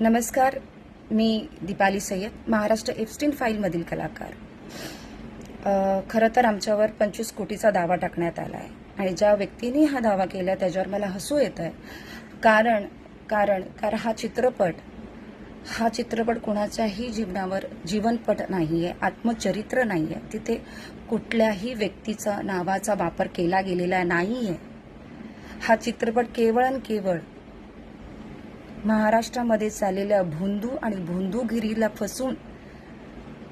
नमस्कार, मी दीपाली सय्यद, महाराष्ट्र एप्स्टीन फाईलमधील कलाकार. खरं तर आमच्यावर 25 कोटीचा दावा टाकण्यात आला आहे आणि ज्या व्यक्तीने हा दावा केला त्याच्यावर मला हसू येत आहे. कारण हा चित्रपट कुणाच्याही जीवनावर जीवनपट नाही आहे, आत्मचरित्र नाही आहे. तिथे कुठल्याही व्यक्तीचा नावाचा वापर केला गेलेला नाही आहे. हा चित्रपट केवळ आणि केवळ महाराष्ट्रामध्ये चाललेल्या भोंदू आणि भोंदूगिरीला फसून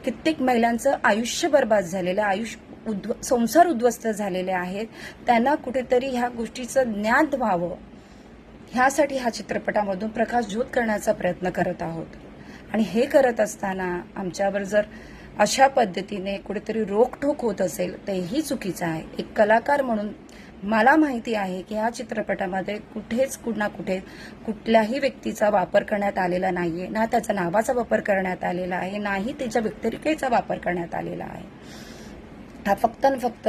कित्येक महिलांचं आयुष्य बर्बाद झालेलं, संसार उद्ध्वस्त झालेले आहेत. त्यांना कुठेतरी ह्या गोष्टीचं ज्ञान व्हावं, ह्यासाठी हा चित्रपटामधून प्रकाशझोत करण्याचा प्रयत्न करत आहोत. आणि हे करत असताना आमच्यावर जर अशा पद्धतीने कुठेतरी रोखठोक होत असेल तर हेही चुकीचं आहे. एक कलाकार म्हणून मला माहिती आहे की या चित्रपटामध्ये कुठल्याही व्यक्तीचा वापर करण्यात आलेला नाहीये, ना त्याच्या नावाचा वापर करण्यात आलेला आहे, नाही त्याच्या व्यक्तिरेखेचा वापर करण्यात आलेला आहे. हा फक्त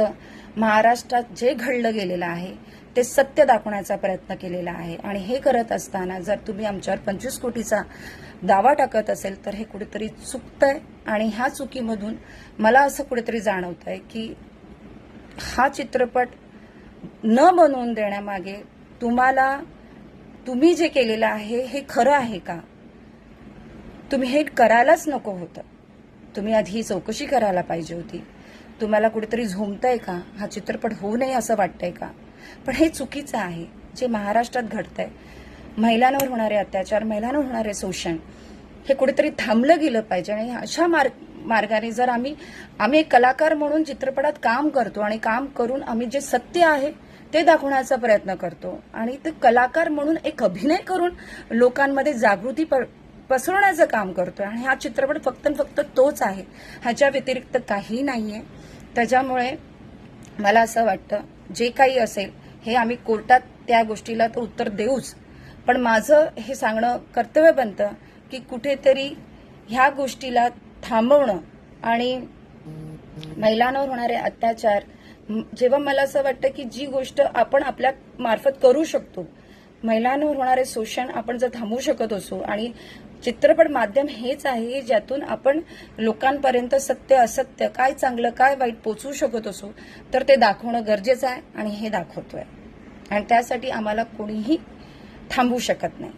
महाराष्ट्रात जे घडलं गेलेलं आहे ते सत्य दाखवण्याचा प्रयत्न केलेला आहे. आणि हे करत असताना जर तुम्ही आमच्यावर 25 कोटीचा दावा टाकत असेल तर हे कुठेतरी चुकतंय. आणि ह्या चुकीमधून मला असं कुठेतरी जाणवतंय की हा चित्रपट न बनवून देण्यामागे तुम्ही जे केलेलं आहे हे खरं आहे का? तुम्ही हे करायलाच नको होतं. तुम्ही आधी ही चौकशी करायला पाहिजे होती. तुम्हाला कुठेतरी झोंबतंय का? हा चित्रपट होऊ नये असं वाटतंय का? पण हे चुकीचं आहे जे महाराष्ट्रात घडतंय. महिलांवर होणारे अत्याचार, महिलांवर होणारे शोषण हे कुठेतरी थांबलं गेलं पाहिजे. आणि अशा मार्गाने जर आम्ही एक कलाकार म्हणून चित्रपटात काम करतो आणि काम करून आम्ही जे सत्य आहे ते दाखवण्याचा प्रयत्न करतो आणि ते कलाकार म्हणून एक अभिनय करून लोकांमध्ये जागृती पसरवण्याचं काम करतोय. आणि हा चित्रपट फक्त तोच आहे, ह्याच्या व्यतिरिक्त काही नाहीये. त्याच्यामुळे मला असं वाटतं जे काही असेल हे आम्ही कोर्टात त्या गोष्टीला तर उत्तर देऊच, पण माझं हे सांगणं कर्तव्य बनतं की कुठेतरी ह्या गोष्टीला थांबवणं. आणि महिलांवर होणारे अत्याचार, जेव्हा मला असं वाटतं की जी गोष्ट आपण आपल्या मार्फत करू शकतो, महिलांवर होणारे शोषण आपण जर थांबवू शकत असू, आणि चित्रपट माध्यम हेच आहे ज्यातून आपण लोकांपर्यंत सत्य असत्य, काय चांगलं काय वाईट पोचवू शकत असू, तर ते दाखवणं गरजेचं आहे आणि हे दाखवतोय. आणि त्यासाठी आम्हाला कोणीही थांबवू शकत नाही.